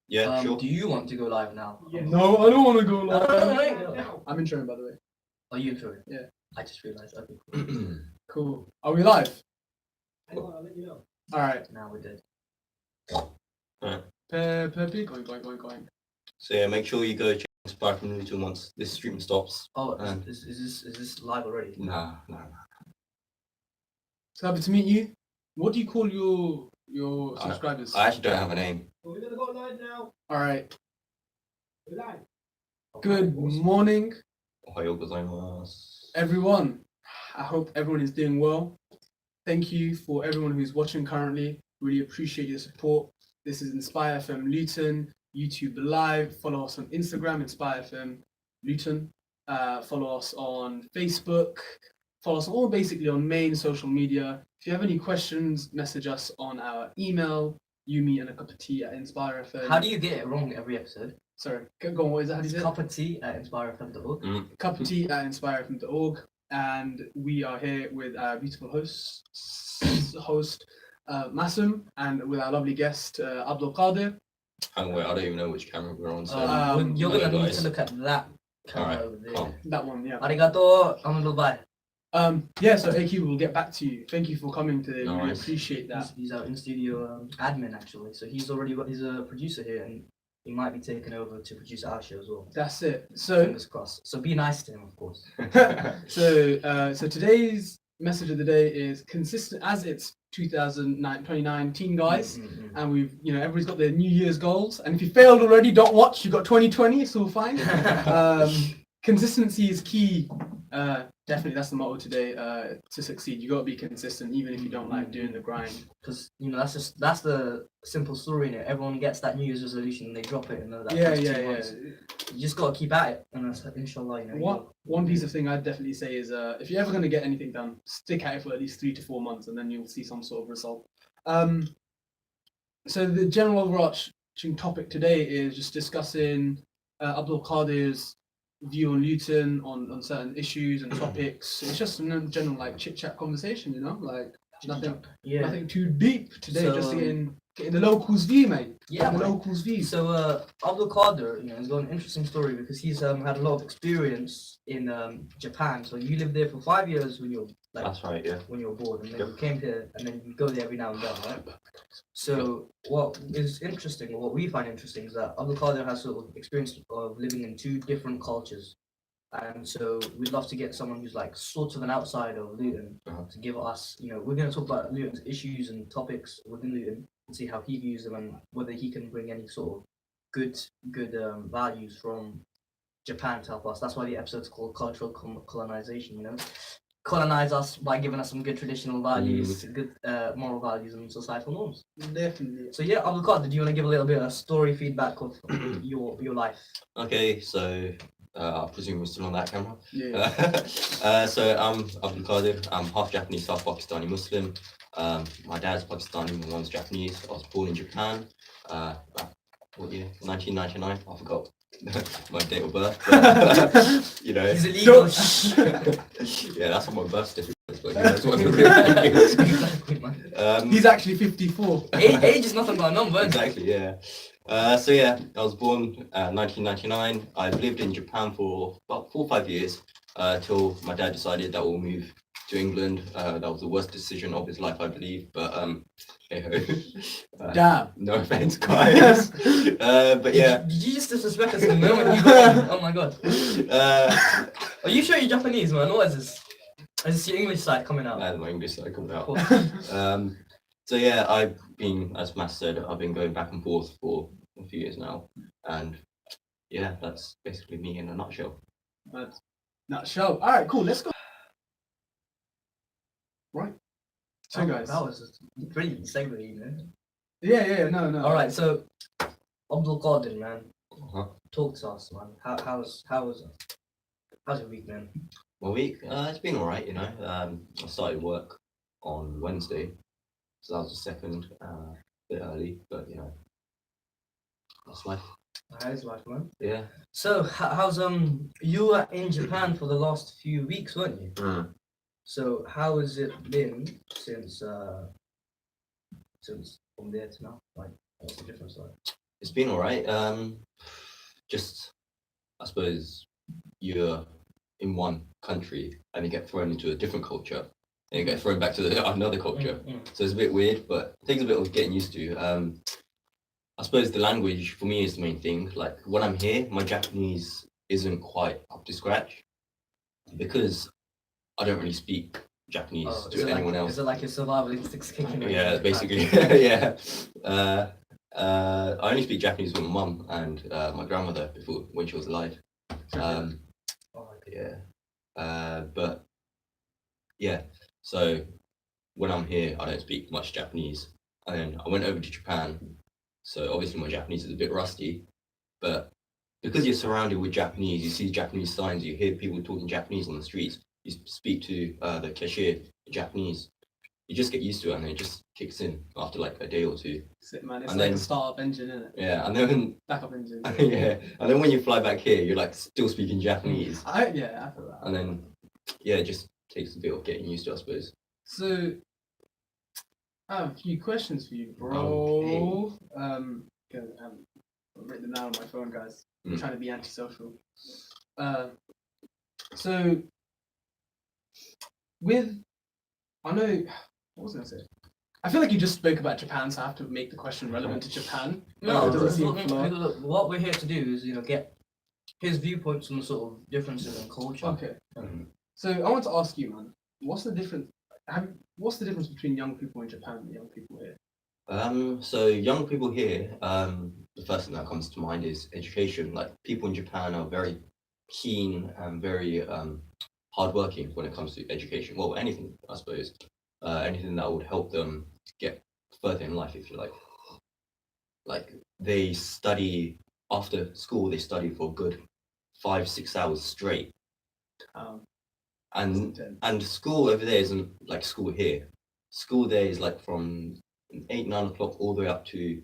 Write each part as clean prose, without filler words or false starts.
Yeah, sure. Do you want to go live now? No, I don't want to go No, live. no. I'm introing, by the way. Are you introing? Yeah. I just realised. Okay, cool. Cool. Are we live? Cool. All right. Now we're dead. Pepe, going. So yeah, make sure you go check Inspire from Luton once this stream stops. Oh, is this live already? Nah. So happy to meet you. What do you call your subscribers? I actually don't have a name. We're gonna go live now. All right. We're live. Good morning, Ohayou gozaimasu. everyone. I hope everyone is doing well. Thank you for everyone who's watching currently. Really appreciate your support. This is Inspire FM Luton, YouTube Live. Follow us on Instagram, Inspire FM Luton. Follow us on Facebook. Follow us all basically on main social media. If you have any questions, message us on our email, yumi@inspirefm. How do you get it wrong every episode? Sorry, go on, what is that? How do you say it? cupoftea@inspirefm.org. cupoftea@inspirefm.org. And we are here with our beautiful host Masum, and with our lovely guest Abdul Qadir. Hang on, wait, I don't even know which camera we're on. So You're gonna hello, need guys. to look at that camera Alright, over there. calm. That one, yeah. Arigato, Dubai. Yeah, so AQ, we'll get back to you. Thank you for coming today. We really Nice. appreciate that. He's our in studio admin actually, so he's a producer here, and he might be taking over to produce our show as well. That's it. So, Fingers crossed. So be nice to him, of course. so today's message of the day is consistent as it's 2019, guys. And we've, everybody's got their New Year's goals. And if you failed already, don't watch. You've got 2020, it's all fine. Consistency is key. Definitely, that's the motto today. To succeed, you got to be consistent, even if you don't like doing the grind. Because that's the simple story in it. Everyone gets that New Year's resolution and they drop it, and that Yeah. months. You just gotta keep at it, and that's inshallah. One piece of thing I'd definitely say is if you're ever going to get anything done, stick at it for at least 3 to 4 months, and then you'll see some sort of result. So the general overarching topic today is just discussing Abdul Qadir's view on Luton, on certain issues and topics. It's just a general like chit chat conversation, like nothing too deep today. So, just getting the locals' view, mate. Yeah, the man. locals' view. So Abdul Qadir, has got an interesting story because he's had a lot of experience in Japan. So you lived there for 5 years when you're That's right, yeah. when you were bored, and then you came here, and then you go there every now and then, right? So what is interesting, or what we find interesting, is that Abdul Qadir has sort of experience of living in 2 different cultures. And so we'd love to get someone who's like sort of an outsider of Luton to give us, we're going to talk about Luton's issues and topics within Luton and see how he views them and whether he can bring any sort of good values from Japan to help us. That's why the episode's called Cultural Colonization, Colonize us by giving us some good traditional values, good moral values and societal norms. Definitely. So yeah, Abdul Qadir, do you want to give a little bit of story feedback of your life? Okay, so I presume we're still on that camera. Yeah. So I'm Abdul Qadir. I'm half Japanese, half Pakistani Muslim. My dad's Pakistani, my mom's Japanese. I was born in Japan. What year? 1999. I forgot my date of birth. But, He's illegal. Yeah, that's on my birth certificate. But that's what the real is. Exactly, man. He's actually 54. Age is nothing but a number. Exactly, yeah. So yeah, I was born 1999. I've lived in Japan for about 4 or 5 years till my dad decided that we'll move to England. That was the worst decision of his life, I believe. But Damn. no offense, guys. But yeah. Did you just disrespect us the moment you got in? Oh my god. Are you sure you're Japanese, man? What is this? Is this your English side coming out? That's my English side coming out. Cool. So yeah, I've been, as Matt said, I've been going back and forth for a few years now, and yeah, that's basically me in a nutshell. Nutshell. All right, cool. Let's go. Right. So guys. That was a brilliant segue, Yeah. No. All right, so Abdul Qadir, man, Uh-huh. talk to us, man. How's your week, man? My week, it's been alright, I started work on Wednesday, so that was the second, bit early, but that's life. How's life, man? Yeah. So how's you were in Japan for the last few weeks, weren't you? So how has it been since from there to now? Like, What's the difference like? It's been alright. Just I suppose you're in one country and you get thrown into a different culture and you get thrown back to another culture. So it's a bit weird, but it takes a bit of getting used to. I suppose the language for me is the main thing. Like when I'm here, my Japanese isn't quite up to scratch because I don't really speak Japanese Oh, to anyone else. Is it like your survival instincts kicking in? Yeah, basically. Yeah. I only speak Japanese with my mum and my grandmother before when she was alive. Yeah. But yeah. So when I'm here, I don't speak much Japanese. And then I went over to Japan. So obviously my Japanese is a bit rusty, but because you're surrounded with Japanese, you see Japanese signs, you hear people talking Japanese on the streets, you speak to the cashier in Japanese, you just get used to it and it just kicks in after like a day or two. That's it, man. It's And like then- a startup engine, isn't it? Yeah, and then Backup engine. yeah, and then when you fly back here, you're like still speaking Japanese, I feel that. and then yeah, it just takes a bit of getting used to, I suppose. So, I have a few questions for you, bro. I've written them down on my phone, guys. I'm Mm. trying to be antisocial. So, I know, what was I going to say? I feel like you just spoke about Japan, so I have to make the question relevant to Japan. No, It doesn't seem look, flawed. look, what we're here to do is, get his viewpoints on the sort of differences in culture. Okay. Mhm. So I want to ask you, man, what's the difference? What's the difference between young people in Japan and young people here? So young people here, the first thing that comes to mind is education. Like people in Japan are very keen and very hardworking when it comes to education. Well, anything, I suppose, anything that would help them get further in life, if you like. Like they study after school, they study for a good 5-6 hours straight, and Intense. and school over there isn't like school here. School there is like from 8-9 o'clock all the way up to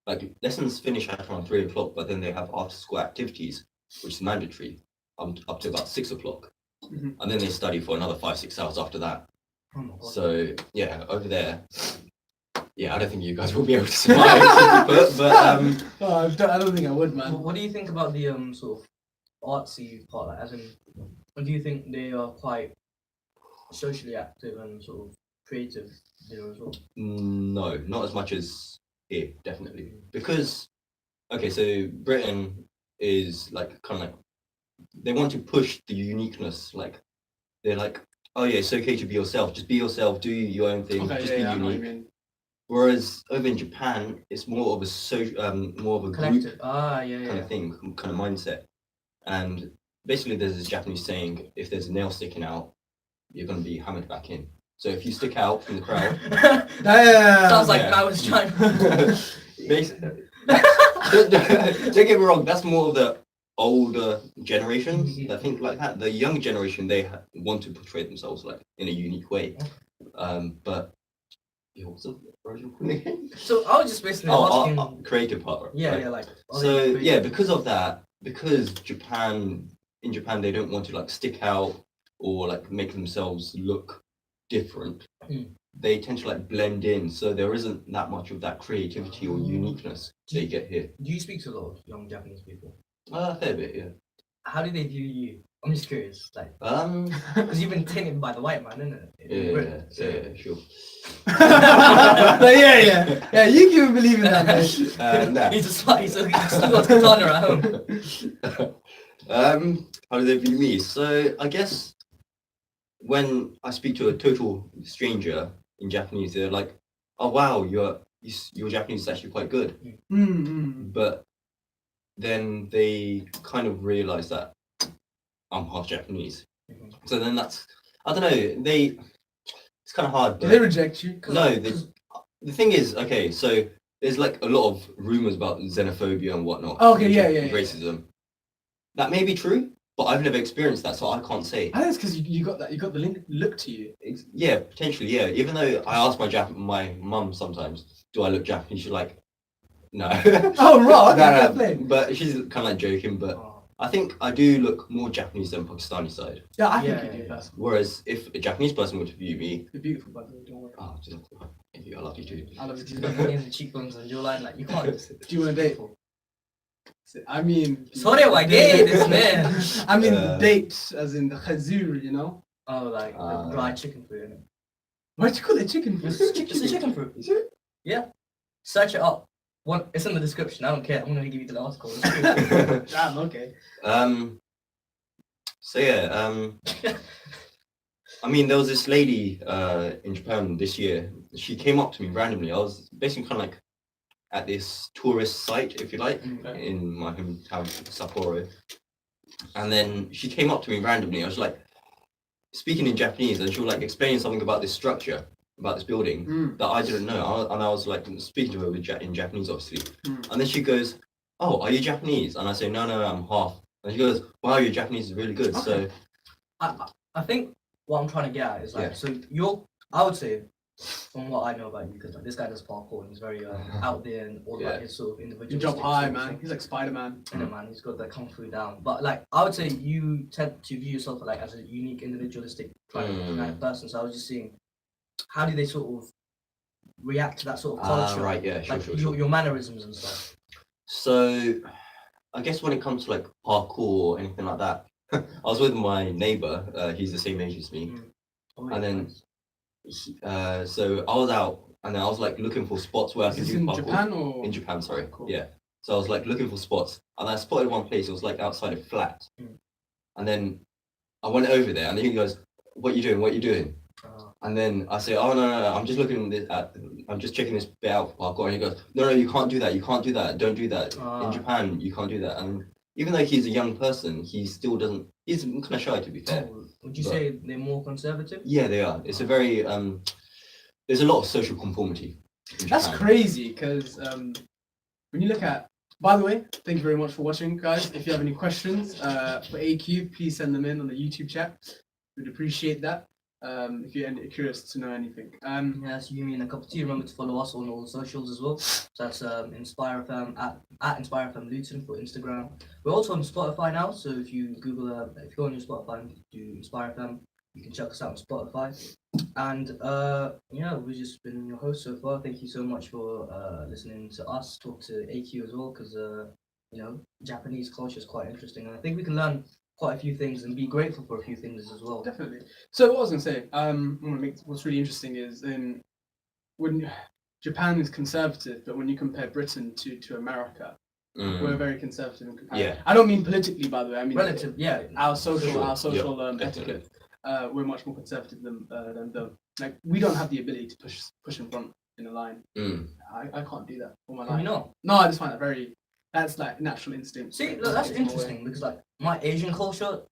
like lessons finish at around 3 o'clock, but then they have after school activities, which is mandatory, up to about 6 o'clock, Mhm. and then they study for another 5-6 hours after that. Oh my God. So yeah, over there, yeah, I don't think you guys will be able to survive. Oh, I don't think I would, man. What do you think about the sort of artsy part? Like, as in, do you think they are quite socially active and sort of creative there as well? No, not as much as here, definitely. Because, okay, so Britain is like kind of like, they want to push the uniqueness. Like, they're like, oh yeah, it's okay to be yourself. Just be yourself, do your own thing, Okay, just yeah, be yeah, I know what you unique. mean. Whereas over in Japan, it's more of a social, more of a group Collective. Yeah, kind yeah. of thing, kind of mindset. And basically, there's this Japanese saying, if there's a nail sticking out, you're going to be hammered back in. So if you stick out from the crowd, Sounds like Yeah. I was trying. basically, don't get me wrong, that's more of the older generations that think like that. The young generation, they want to portray themselves like in a unique way. But yeah, what's the original point again? So I was just basically asking. Creative part. Yeah, right? yeah, like. are So they yeah, creative? because of that, because in Japan they don't want to like stick out or like make themselves look different. Mm. They tend to like blend in, so there isn't that much of that creativity or uniqueness they get here. Do you speak to a lot of young Japanese people? A fair bit, yeah. How do they view you? I'm just curious, like, Um, because you've been tainted by the white man, isn't it? yeah, sure. yeah, you can believe in that, mate. Nah. He's still got katana at home. How do they view me? So I guess when I speak to a total stranger in Japanese, they're like, "Oh wow, your Japanese is actually quite good." Mm-hmm. But then they kind of realize that I'm half Japanese. Mhm. So then that's, I don't know, it's kind of hard. Do But they reject you? no, the thing is, okay, so there's like a lot of rumors about xenophobia and whatnot. Okay, and yeah. racism. That may be true, but I've never experienced that, so I can't say. I think it's because you got the look to you. Yeah, potentially, yeah. Even though I ask my mum sometimes, do I look Japanese? She's like, no. Oh, right. No, Okay, no, play. but she's kind of like joking, but Oh, I think I do look more Japanese than Pakistani side. Yeah, I think Yeah, you do. yeah, yeah. Personally. Whereas if a Japanese person were to view me, You're beautiful, by the way. Don't worry. oh, thank you, I love you too. I love you She's too. got names and cheekbones and jawline. Like you can't. Do you want to date? I mean, Sorry, why gay this man? I mean, Uh, date as in the khazur, you know? Oh, like the dried chicken fruit. Innit? Why'd you call it chicken? It's a chicken fruit. Is it? Yeah. Search it up. It's in the description. I don't care. I'm gonna give you the article. It's true. Damn, okay. So yeah, I mean, there was this lady in Japan this year. She came up to me randomly. I was basically kind of like at this tourist site, if you like, Okay. in my hometown, Sapporo. And then she came up to me randomly. I was like speaking in Japanese, and she was like explaining something about this structure, about this building Mm. that I didn't know. And I was like speaking to her in Japanese, obviously. Mm. And then she goes, "Oh, are you Japanese?" And I say, "No, I'm half." And she goes, "Wow, your Japanese is really good." Okay. So I think what I'm trying to get at is like, Yeah. so I would say, from what I know about you, because like this guy does parkour and he's very out there and all Yeah. about his sort of You individual. jump high, man. He's like Spider-Man. Man, he's got the kung fu down. But like, I would say you tend to view yourself like as a unique, individualistic kind of person. So I was just seeing, how do they sort of react to that sort of culture? right, yeah, sure, like sure. your mannerisms and stuff. So I guess when it comes to like parkour or anything like that, I was with my neighbor. He's the same age as me. Oh, And then nice. so I was out and then I was like looking for spots where I Is could this do in parkour. Japan or? In Japan, sorry. Okay, cool. Yeah. So I was like looking for spots and I spotted one place. It was like outside a flat. Mm. And then I went over there and then he goes, "What you doing? What you doing?" Uh, And then I say, "Oh no, I'm just looking I'm just checking this bit out for parkour." And he goes, "No, you can't do that. You can't do that. Don't do that. Ah. In Japan, you can't do that." And even though he's a young person, he still doesn't. He's kind of shy, to be fair. would you But- say they're more conservative? Yeah, they are. It's a very there's a lot of social conformity. In That's Japan. crazy because when you look at, by the way, thank you very much for watching, guys. If you have any questions for AQ, please send them in on the YouTube chat. We'd appreciate that. If you're curious to know anything. Yes, you mean a cup of tea. Remember to follow us on all the socials as well. So that's InspireFam at InspireFam Luton for Instagram. We're also on Spotify now. So if you Google, if you go on your Spotify and do InspireFam, you can check us out on Spotify. And yeah, we've just been your host so far. Thank you so much for listening to us talk to AQ as well, because you know, Japanese culture is quite interesting, and I think we can learn quite a few things and be grateful for a few things as well. Definitely. So what I was gonna say, what's really interesting is when Japan is conservative, but when you compare Britain to America, we're very conservative in comparison. Yeah. I don't mean politically, by the way. I mean Relative, yeah. our social Sure. etiquette. Definitely. We're much more conservative than them. Like we don't have the ability to push in front in a line. I can't do that all my Can you life. not? No, I just find that that's like natural instinct. See, look, that's It's my way. interesting because like my Asian culture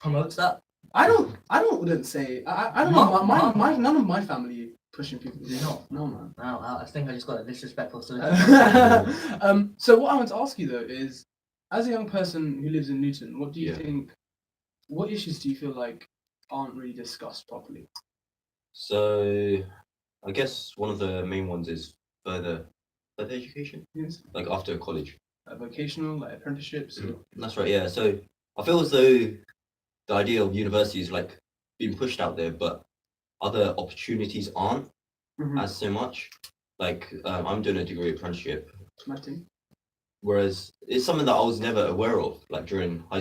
promotes that. I wouldn't say I don't Mum- know. mum- My none of my family pushing people. They not? No, man. Wow, I think I just got a disrespectful. So So what I want to ask you though is, as a young person who lives in Newton, what do you Yeah. think? What issues do you feel like aren't really discussed properly? So I guess one of the main ones is further education, Yes. like after college. Vocational, like apprenticeships. That's right. Yeah. So I feel as though the idea of university is like being pushed out there, but other opportunities aren't Mhm. as so much. Like I'm doing a degree apprenticeship, My thing. whereas it's something that I was never aware of, like during high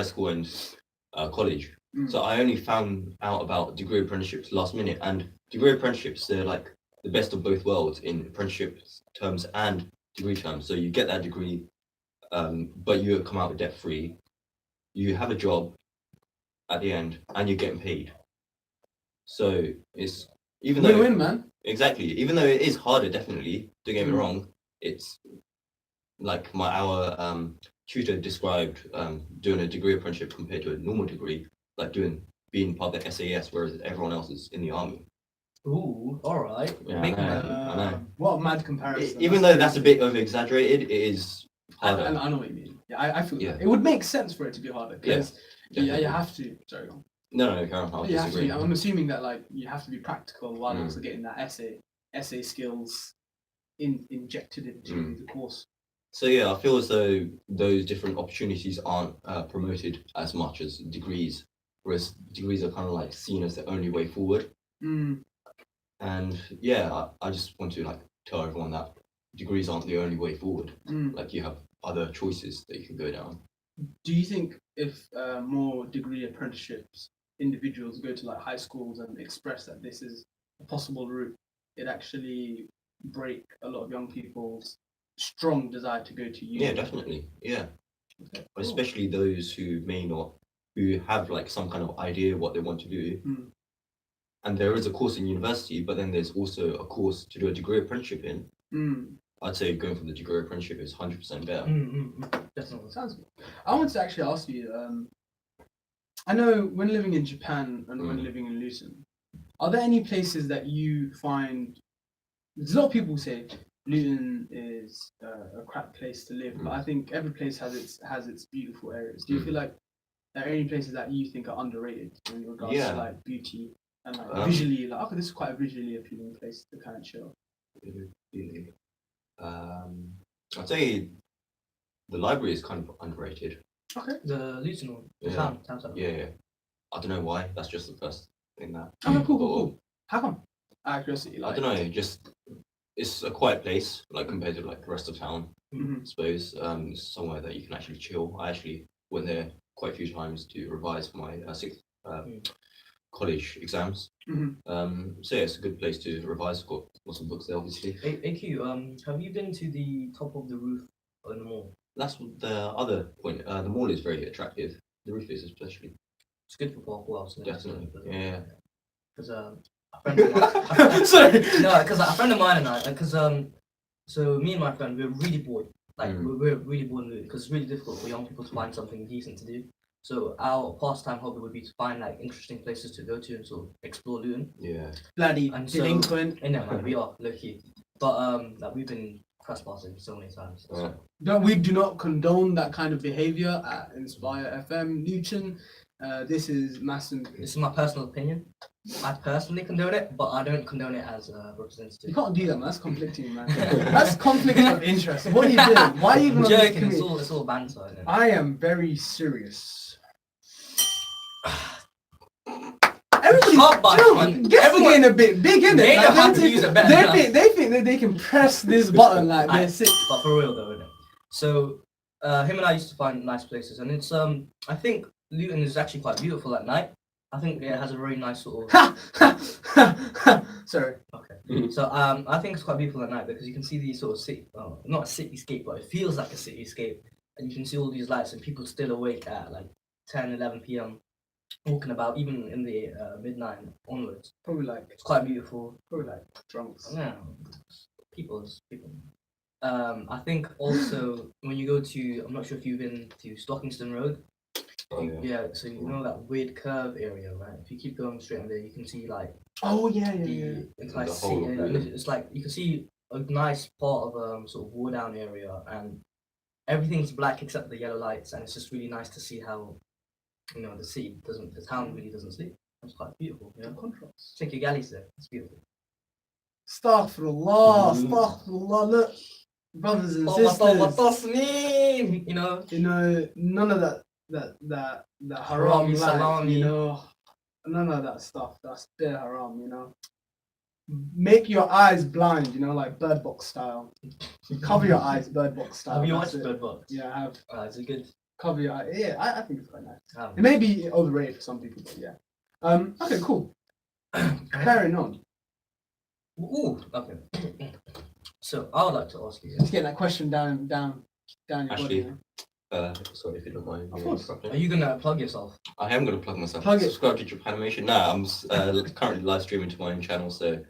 school and college. Mm. So I only found out about degree apprenticeships last minute, and degree apprenticeships, they're like the best of both worlds in apprenticeship terms and degree terms. So you get that degree, but you come out debt free. You have a job at the end, and you're getting paid. So it's even though Win-win, man. exactly, even though it is harder, definitely. Don't get me Mm. wrong. It's like our tutor described doing a degree apprenticeship compared to a normal degree, like being part of the SAS, whereas everyone else is in the army. ooh, all right. Yeah, Big I know. man. I know. What a mad comparison. Even though that's a bit over exaggerated, it is harder. I know what you mean. Yeah, I feel Yeah. that. It would make sense for it to be harder because you definitely. have to. Sorry, go on. No, Karen, I You have disagree. to. I'm assuming that like you have to be practical while Mm. also getting that essay skills injected into Mm. the course. So yeah, I feel as though those different opportunities aren't promoted as much as degrees, whereas degrees are kind of like seen as the only way forward. Mm. And yeah, I just want to like tell everyone that degrees aren't the only way forward. Mm. Like you have other choices that you can go down. Do you think if more degree apprenticeships, individuals go to like high schools and express that this is a possible route, it actually break a lot of young people's strong desire to go to uni? Yeah, definitely. Yeah, Okay, cool. especially those who may not, who have like some kind of idea what they want to do. Mm. And there is a course in university, but then there's also a course to do a degree apprenticeship in. Mm. I'd say going for the degree apprenticeship is 100% better. Definitely. Sounds good. I want to actually ask you, I know when living in Japan and when living in Luton, are there any places that you find, there's a lot of people say Luton is a crap place to live, but I think every place has its beautiful areas. Do you feel like there are any places that you think are underrated in regards Yeah. to like beauty and like Um, visually, like, okay, this is quite a visually appealing place to kind of chill? Really. I'd say the library is kind of underrated. Okay. The Luton one. The Yeah. town center. Yeah. I don't know why. That's just the first thing that. Okay, cool. Or- How come? Out of curiosity, I like, don't know. Just it's a quiet place, like compared to like the rest of town. Mhm. I suppose it's somewhere that you can actually chill. I actually went there quite a few times to revise for my sixth college exams. So yeah, it's a good place to revise. Got lots of books there, obviously. AQ, have you been to the top of the roof in the mall? That's the other point. The mall is very attractive. The roof is especially. It's good for parkour, also. Definitely, yeah. Because a friend of mine, Sorry. no, because a friend of mine and I, because so me and my friend, we're really bored. Like we're really bored because it's really difficult for young people to find something decent to do. So our pastime hobby would be to find like interesting places to go to and sort of explore Luton. Yeah. Bloody And so- delinquent. And yeah, man, we are low key. But like we've been trespassing so many times. So. We do not condone that kind of behavior at Inspire FM Luton. This is massive. This is my personal opinion. I personally condone it, but I don't condone it as a You representative. can't do that, man. That's conflicting, man. That's conflict of interest. What are you doing? Why are you even I'm on this joking. committee? It's all banter. Isn't it? I am very serious. Everybody, Shut up, you know, man. guests are Everyone- getting a bit big, innit? They know Like, how to use it better they than think, they think that they can press this button like they're sick. But for real though, innit? So him and I used to find nice places, and it's I think Luton is actually quite beautiful at night. I think it has a very nice sort of. Sorry. Okay. So I think it's quite beautiful at night because you can see these sort of city, not a cityscape, but it feels like a cityscape, and you can see all these lights and people still awake at like 10, 11 p.m. walking about, even in the midnight onwards. Probably like It's quite beautiful. drunks. Yeah, people. I think also when you go to, I'm not sure if you've been to Stockington Road. Oh, yeah. Yeah, so you know that weird curve area, right? If you keep going straight on there, you can see like Oh yeah. the entire The city. whole of And Luton. it's like you can see a nice part of sort of war down area, and everything's black except the yellow lights, and it's just really nice to see how the town really doesn't sleep. It's quite beautiful. You know, Contrast. take your galleys there. It's beautiful. Astaghfirullah, Mhm. astaghfirullah. Look, brothers and What sisters. does mean? You know. You know, none of that haram Harami, life, salami. you know, none of that stuff. That's bare haram, you know. Make your eyes blind, you know, like Bird Box style. Cover your eyes, Bird Box style. Have you that's watched it. Bird Box? Yeah, I have. Is it good? Cover your eyes. Yeah, I think it's quite nice. Um, It may be overrated for some people, but yeah. Okay, cool. Carrying on. Ooh, okay. So I would like to ask you. Let's get that question down your body. Actually, You know? Sorry if you don't mind. Of course. Are you gonna plug yourself? I am going to plug myself. Plug it. Subscribe to Japanimation. No, I'm currently live streaming to my own channel, so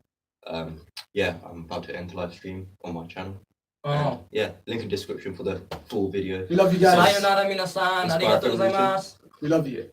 yeah, I'm about to end the live stream on my channel. Oh. Yeah, link in description for the full video. We love you guys. Sayonara minasan. Arigatou gozaimasu. We love you.